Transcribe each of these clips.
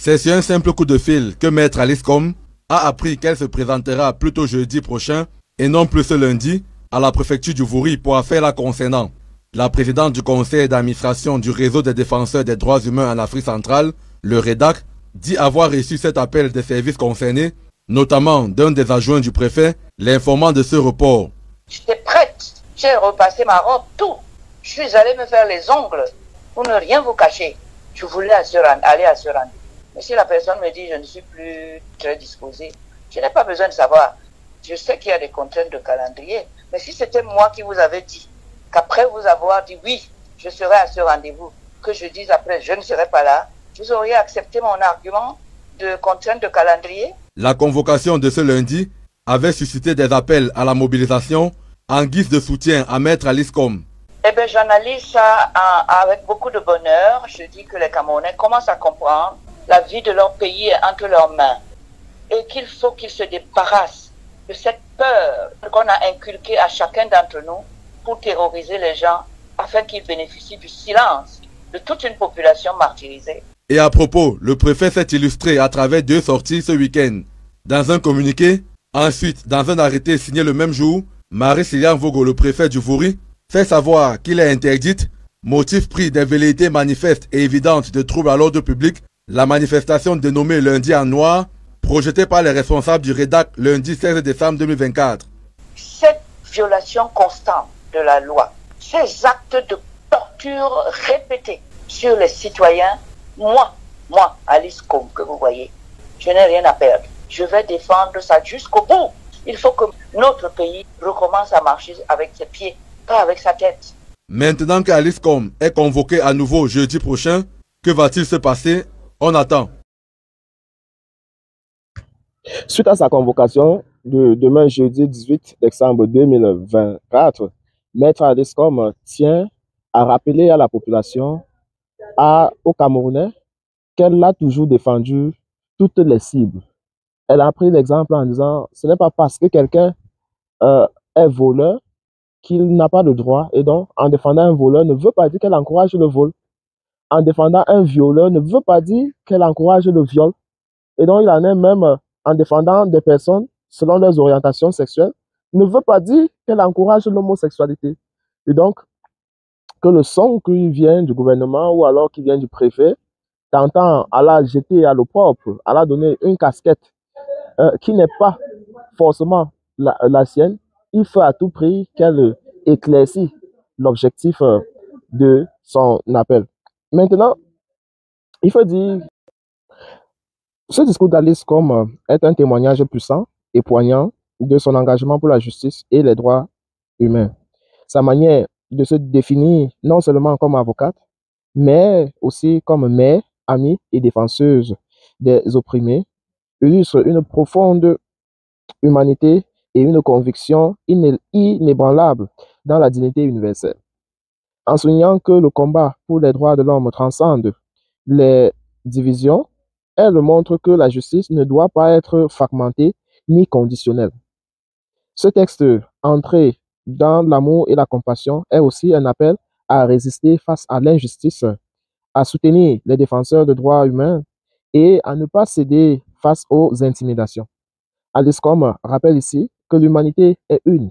C'est sur un simple coup de fil que Maître Aliscom a appris qu'elle se présentera plutôt jeudi prochain et non plus ce lundi à la préfecture du Vouri pour affaire la concernant. La présidente du conseil d'administration du réseau des défenseurs des droits humains en Afrique centrale, le REDAC, dit avoir reçu cet appel des services concernés, notamment d'un des adjoints du préfet, l'informant de ce report. J'étais prête, j'ai repassé ma robe, tout. Je suis allée me faire les ongles pour ne rien vous cacher. Je voulais aller à ce rendez-vous. Mais si la personne me dit je ne suis plus très disposée, je n'ai pas besoin de savoir. Je sais qu'il y a des contraintes de calendrier, mais si c'était moi qui vous avais dit qu'après vous avoir dit oui, je serai à ce rendez-vous, que je dise après je ne serai pas là, vous auriez accepté mon argument de contrainte de calendrier? La convocation de ce lundi avait suscité des appels à la mobilisation en guise de soutien à Maître Aliscom. Eh bien, j'analyse ça avec beaucoup de bonheur. Je dis que les Camerounais commencent à comprendre la vie de leur pays est entre leurs mains et qu'il faut qu'ils se débarrassent de cette peur qu'on a inculquée à chacun d'entre nous pour terroriser les gens afin qu'ils bénéficient du silence de toute une population martyrisée. Et à propos, le préfet s'est illustré à travers 2 sorties ce week-end. Dans un communiqué, ensuite dans un arrêté signé le même jour, Marie-Sylviane Vogo, le préfet du Vouri, fait savoir qu'il est interdite, motif pris des velléités manifestes et évidentes de troubles à l'ordre public, la manifestation dénommée Lundi en Noir, projetée par les responsables du REDAC lundi 16 décembre 2024. Cette violation constante de la loi, ces actes de torture répétés sur les citoyens, moi, Aliscom, que vous voyez, je n'ai rien à perdre. Je vais défendre ça jusqu'au bout. Il faut que notre pays recommence à marcher avec ses pieds, pas avec sa tête. Maintenant qu'Aliscom est convoqué à nouveau jeudi prochain, que va-t-il se passer? On attend. Suite à sa convocation de demain jeudi 18 décembre 2024, Maître Aliscom tient à rappeler à la population, aux Camerounais, qu'elle a toujours défendu toutes les cibles. Elle a pris l'exemple en disant ce n'est pas parce que quelqu'un est voleur qu'il n'a pas de droit, et donc en défendant un voleur ne veut pas dire qu'elle encourage le vol. En défendant un violeur ne veut pas dire qu'elle encourage le viol. Et donc, il en est même en défendant des personnes selon leurs orientations sexuelles, ne veut pas dire qu'elle encourage l'homosexualité. Et donc, que le son qui vient du gouvernement ou alors qui vient du préfet t'entend à la jeter à l'opprobre, à la donner une casquette qui n'est pas forcément la sienne, il faut à tout prix qu'elle éclaircisse l'objectif de son appel. Maintenant, il faut dire, ce discours d'Aliscom est un témoignage puissant et poignant de son engagement pour la justice et les droits humains. Sa manière de se définir non seulement comme avocate, mais aussi comme mère, amie et défenseuse des opprimés, illustre une profonde humanité et une conviction inébranlable dans la dignité universelle. En soulignant que le combat pour les droits de l'homme transcende les divisions, elle montre que la justice ne doit pas être fragmentée ni conditionnelle. Ce texte, entré dans l'amour et la compassion, est aussi un appel à résister face à l'injustice, à soutenir les défenseurs de droits humains et à ne pas céder face aux intimidations. Aliscom rappelle ici que l'humanité est une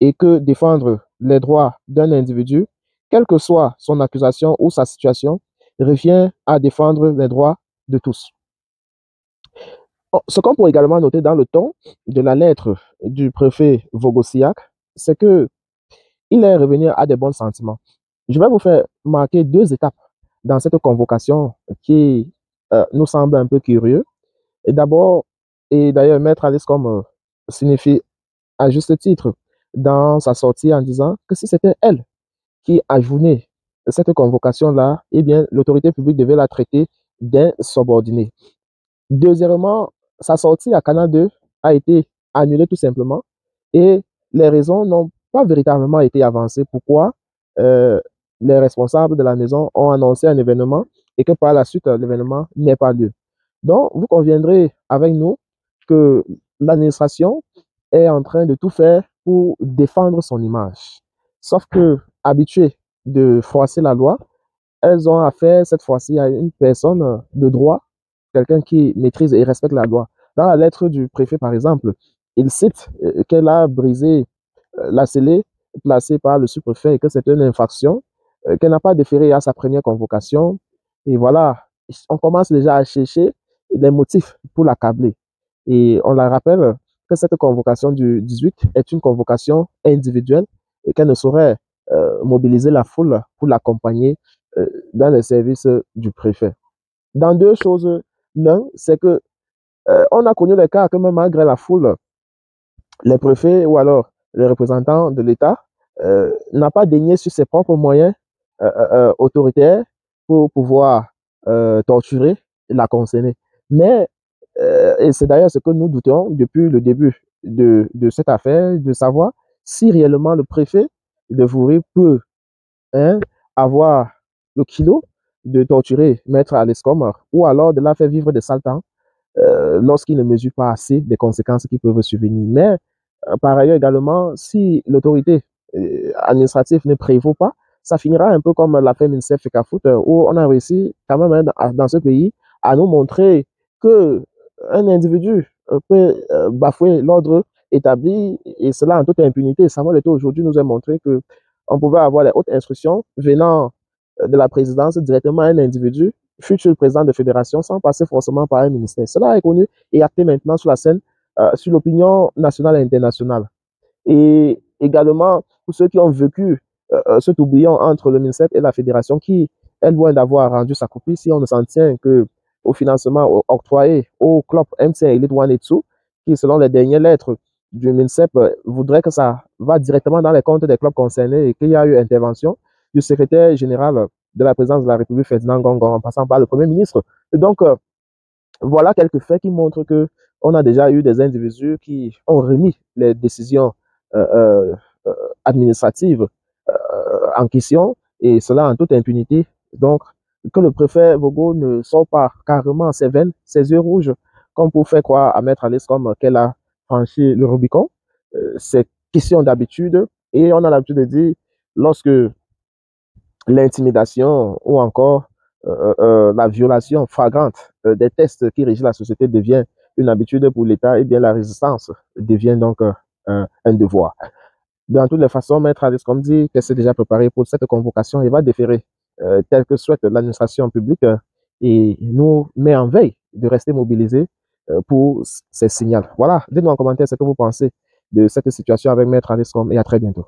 et que défendre les droits d'un individu, quelle que soit son accusation ou sa situation, revient à défendre les droits de tous. Ce qu'on peut également noter dans le ton de la lettre du préfet Vogosiak, c'est que il est revenu à des bons sentiments. Je vais vous faire marquer 2 étapes dans cette convocation qui nous semble un peu curieux. Et d'abord, et d'ailleurs, Maître Aliscom signifie à juste titre dans sa sortie en disant que si c'était elle qui ajournait cette convocation-là, eh bien, l'autorité publique devait la traiter d'insubordinée. Deuxièmement, sa sortie à Canal 2 a été annulée tout simplement et les raisons n'ont pas véritablement été avancées. Pourquoi les responsables de la maison ont annoncé un événement et que par la suite, l'événement n'ait pas lieu. Donc, vous conviendrez avec nous que l'administration est en train de tout faire pour défendre son image. Sauf que, habituées de froisser la loi, elles ont affaire cette fois-ci à une personne de droit quelqu'un qui maîtrise et respecte la loi. Dans la lettre du préfet, par exemple, il cite qu'elle a brisé la scellée placée par le sous-préfet et que c'est une infraction, qu'elle n'a pas déféré à sa première convocation. Et voilà, on commence déjà à chercher des motifs pour l'accabler. Et on la rappelle que cette convocation du 18 est une convocation individuelle et qu'elle ne saurait mobiliser la foule pour l'accompagner dans les services du préfet. Dans deux choses, l'un, c'est que on a connu les cas que même malgré la foule, les préfets ou alors les représentants de l'État n'a pas daigné sur ses propres moyens autoritaires pour pouvoir torturer la concernée. Mais, et c'est d'ailleurs ce que nous doutons depuis le début de cette affaire, de savoir si réellement le préfet de Vouri peut avoir le kilo de torturer Maître Alescom ou alors de la faire vivre des sales temps lorsqu'il ne mesure pas assez des conséquences qui peuvent survenir. Mais par ailleurs également, si l'autorité administrative ne prévaut pas, ça finira un peu comme l'affaire Minsef Fecafoot, où on a réussi quand même dans ce pays à nous montrer que un individu peut bafouer l'ordre établi et cela en toute impunité. Samuel Eto'o aujourd'hui nous a montré que on pouvait avoir les hautes instructions venant de la présidence directement à un individu, futur président de fédération, sans passer forcément par un ministère. Cela est connu et acté maintenant sur la scène, sur l'opinion nationale et internationale. Et également, pour ceux qui ont vécu ce tourbillon entre le MINSEP et la fédération, qui est loin d'avoir rendu sa copie, si on ne s'en tient que au financement octroyé au club MCN Elite One Etsu, qui, selon les dernières lettres du MINSEP, voudrait que ça va directement dans les comptes des clubs concernés et qu'il y a eu intervention du secrétaire général de la présidence de la République, Ferdinand Ngong, en passant par le Premier ministre. Et donc, voilà quelques faits qui montrent que on a déjà eu des individus qui ont remis les décisions administratives en question, et cela en toute impunité. Donc, que le préfet Vogo ne sort pas carrément ses veines, ses yeux rouges, comme pour faire croire à Maître Alescom qu'elle a franchi le Rubicon, c'est question d'habitude, et on a l'habitude de dire, lorsque l'intimidation ou encore la violation flagrante des textes qui régissent la société devient une habitude pour l'État, et bien la résistance devient donc un devoir. Dans toutes les façons, Maître Alescom dit qu'elle s'est déjà préparée pour cette convocation et va déférer tel que souhaite l'administration publique et nous met en veille de rester mobilisés pour ces signaux. Voilà, dites-nous en commentaire ce que vous pensez de cette situation avec Maître Alescom et à très bientôt.